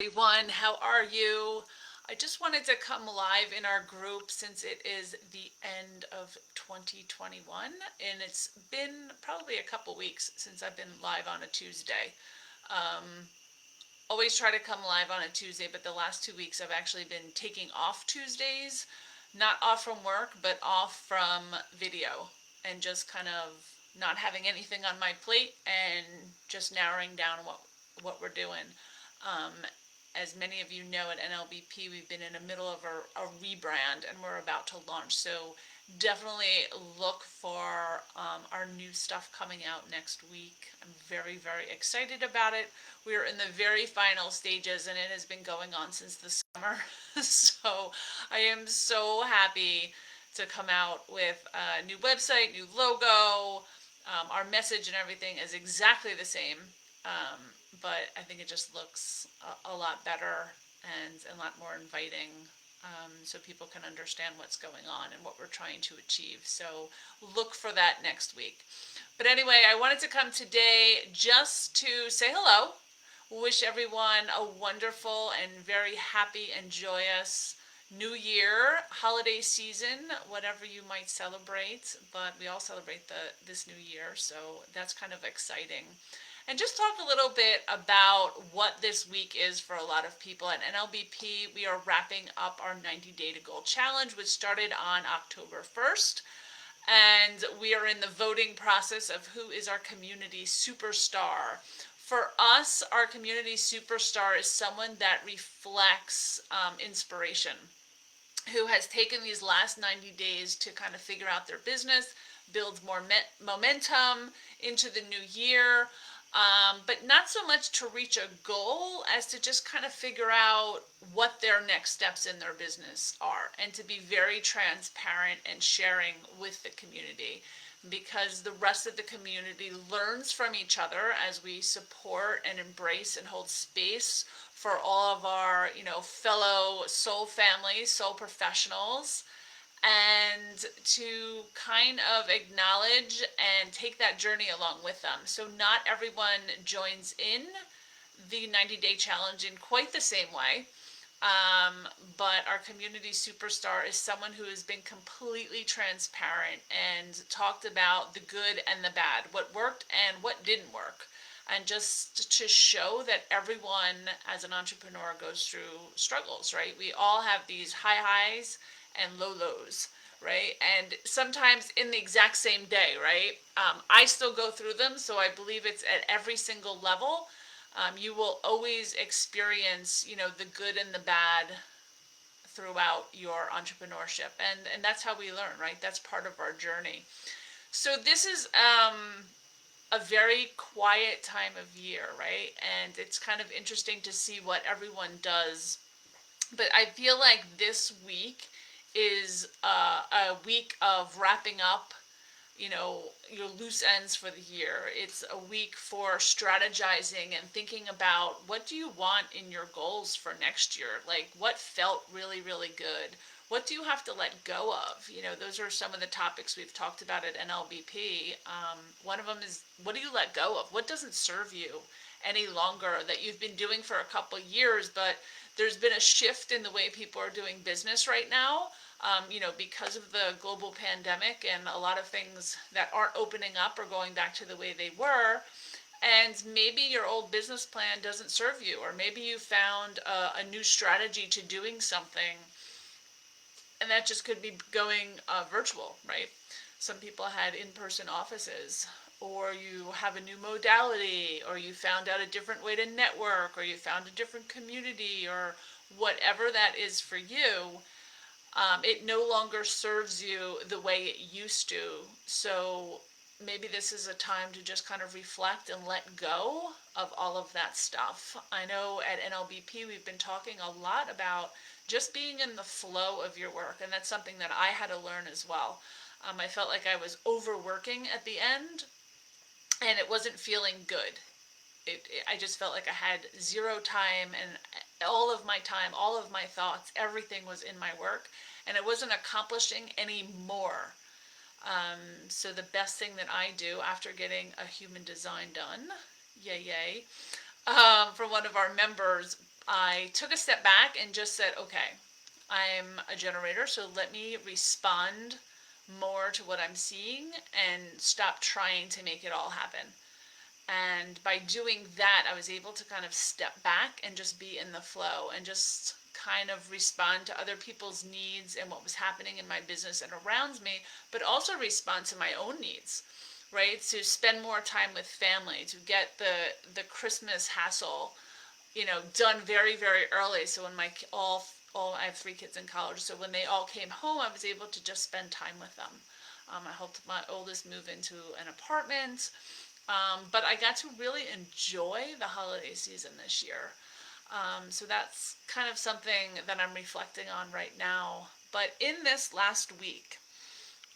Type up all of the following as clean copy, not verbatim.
Everyone, how are you? I just wanted to come live in our group since it is the end of 2021 and it's been probably a couple weeks since I've been live on a Tuesday. Um, Always try to come live on a Tuesday, but the last 2 weeks I've actually been taking off Tuesdays, not off from work, but off from video and just kind of not having anything on my plate and just narrowing down what we're doing. Um, as many of you know, at NLBP, we've been in the middle of a rebrand and we're about to launch. So definitely look for our new stuff coming out next week. I'm very, very excited about it. We're in the very final stages and it has been going on since the summer. So I am so happy to come out with a new website, new logo. Our message and everything is exactly the same. Um, but I think it just looks a lot better and a lot more inviting, so people can understand what's going on and what we're trying to achieve. So look for that next week. But anyway, I wanted to come today just to say hello, wish everyone a wonderful and very happy and joyous New Year, holiday season, whatever you might celebrate. But we all celebrate this new year, so that's kind of exciting. And just talk a little bit about what this week is for a lot of people. At NLBP, we are wrapping up our 90 Day to Goal Challenge, which started on October 1st. And we are in the voting process of who is our community superstar. For us, our community superstar is someone that reflects inspiration, who has taken these last 90 days to kind of figure out their business, build more momentum into the new year, but not so much to reach a goal as to just kind of figure out what their next steps in their business are and to be very transparent and sharing with the community, because the rest of the community learns from each other as we support and embrace and hold space for all of our, fellow soul families, soul professionals, and to kind of acknowledge and take that journey along with them. So not everyone joins in the 90-day challenge in quite the same way. But our community superstar is someone who has been completely transparent and talked about the good and the bad, what worked and what didn't work. And just to show that everyone as an entrepreneur goes through struggles, right? We all have these high highs and low lows, right? And sometimes in the exact same day, right? I still go through them, so I believe it's at every single level. You will always experience, the good and the bad throughout your entrepreneurship, and that's how we learn, right? That's part of our journey. So this is a very quiet time of year, right? And it's kind of interesting to see what everyone does. But I feel like this week is a week of wrapping up, your loose ends for the year. It's a week for strategizing and thinking about what do you want in your goals for next year? Like what felt really, really good? What do you have to let go of? Those are some of the topics we've talked about at NLBP. One of them is, what do you let go of? What doesn't serve you any longer that you've been doing for a couple years, but there's been a shift in the way people are doing business right now, because of the global pandemic and a lot of things that aren't opening up or going back to the way they were. And maybe your old business plan doesn't serve you, or maybe you found a new strategy to doing something, and that just could be going virtual, right? Some people had in-person offices, or you have a new modality, or you found out a different way to network, or you found a different community, or whatever that is for you. It no longer serves you the way it used to. So maybe this is a time to just kind of reflect and let go of all of that stuff. I know at NLBP we've been talking a lot about just being in the flow of your work, and that's something that I had to learn as well. I felt like I was overworking at the end, and it wasn't feeling good. I just felt like I had zero time, and all of my time, all of my thoughts, everything was in my work, and it wasn't accomplishing any more. So the best thing that I do after getting a human design done, yay, from one of our members, I took a step back and just said, okay, I'm a generator, so let me respond more to what I'm seeing and stop trying to make it all happen. And by doing that, I was able to kind of step back and just be in the flow and just kind of respond to other people's needs and what was happening in my business and around me, but also respond to my own needs, right? To spend more time with family, to get the Christmas hassle, done very, very early. So when all I have 3 kids in college, so when they all came home, I was able to just spend time with them. I helped my oldest move into an apartment, but I got to really enjoy the holiday season this year. So that's kind of something that I'm reflecting on right now. But in this last week,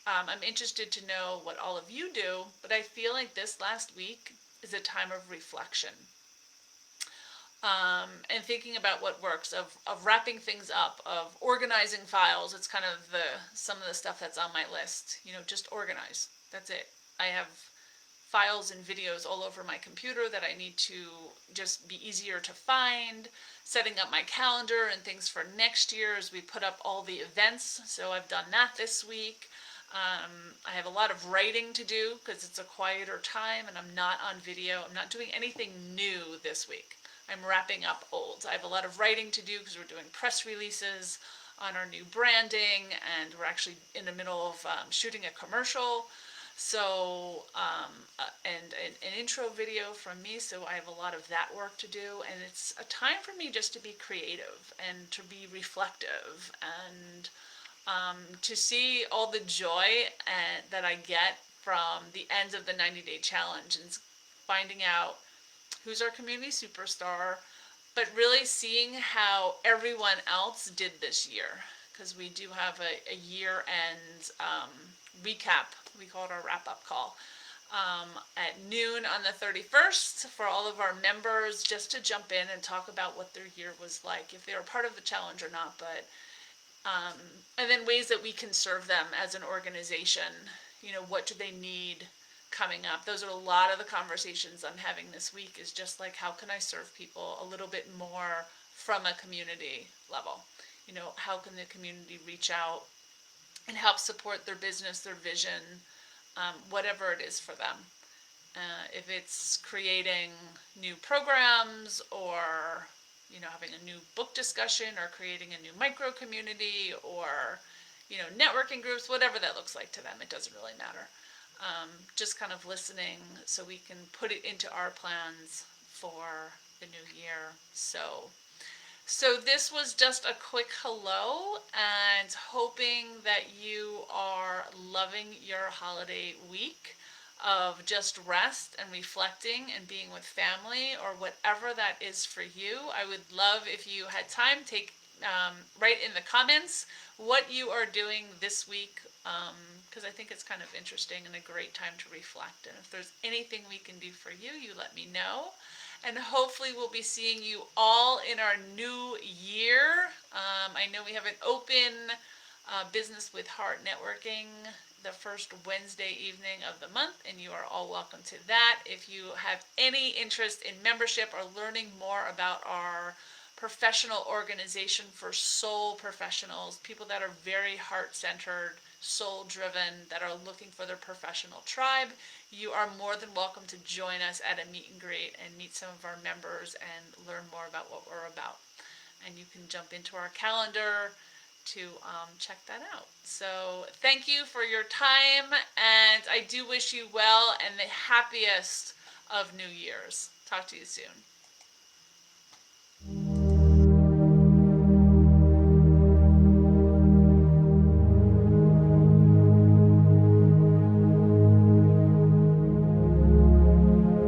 I'm interested to know what all of you do, but I feel like this last week is a time of reflection. And thinking about what works, of wrapping things up, of organizing files. It's kind of some of the stuff that's on my list. Just organize. That's it. I have files and videos all over my computer that I need to just be easier to find. Setting up my calendar and things for next year as we put up all the events. So I've done that this week. I have a lot of writing to do because it's a quieter time and I'm not on video. I'm not doing anything new this week. I'm wrapping up old. I have a lot of writing to do because we're doing press releases on our new branding, and we're actually in the middle of shooting a commercial. So, and an intro video from me, so I have a lot of that work to do, and it's a time for me just to be creative and to be reflective and to see all the joy that I get from the end of the 90-day challenge and finding out who's our community superstar, but really seeing how everyone else did this year, because we do have a year-end recap. We call it our wrap-up call at noon on the 31st for all of our members, just to jump in and talk about what their year was like, if they were part of the challenge or not, but and then ways that we can serve them as an organization. What do they need coming up? Those are a lot of the conversations I'm having this week, is just like, how can I serve people a little bit more from a community level? How can the community reach out and help support their business, their vision, whatever it is for them. If it's creating new programs, or having a new book discussion, or creating a new micro community, or networking groups, whatever that looks like to them, it doesn't really matter. Just kind of listening so we can put it into our plans for the new year. So this was just a quick hello, and hoping that you are loving your holiday week of just rest and reflecting and being with family, or whatever that is for you. I would love if you had time, write in the comments what you are doing this week, because I think it's kind of interesting and a great time to reflect. And if there's anything we can do for you, you let me know. And hopefully we'll be seeing you all in our new year. I know we have an open Business with Heart networking the first Wednesday evening of the month, and you are all welcome to that. If you have any interest in membership or learning more about our professional organization for soul professionals, people that are very heart-centered, soul-driven, that are looking for their professional tribe, you are more than welcome to join us at a meet and greet and meet some of our members and learn more about what we're about. And you can jump into our calendar to check that out. So thank you for your time, and I do wish you well and the happiest of New Year's. Talk to you soon.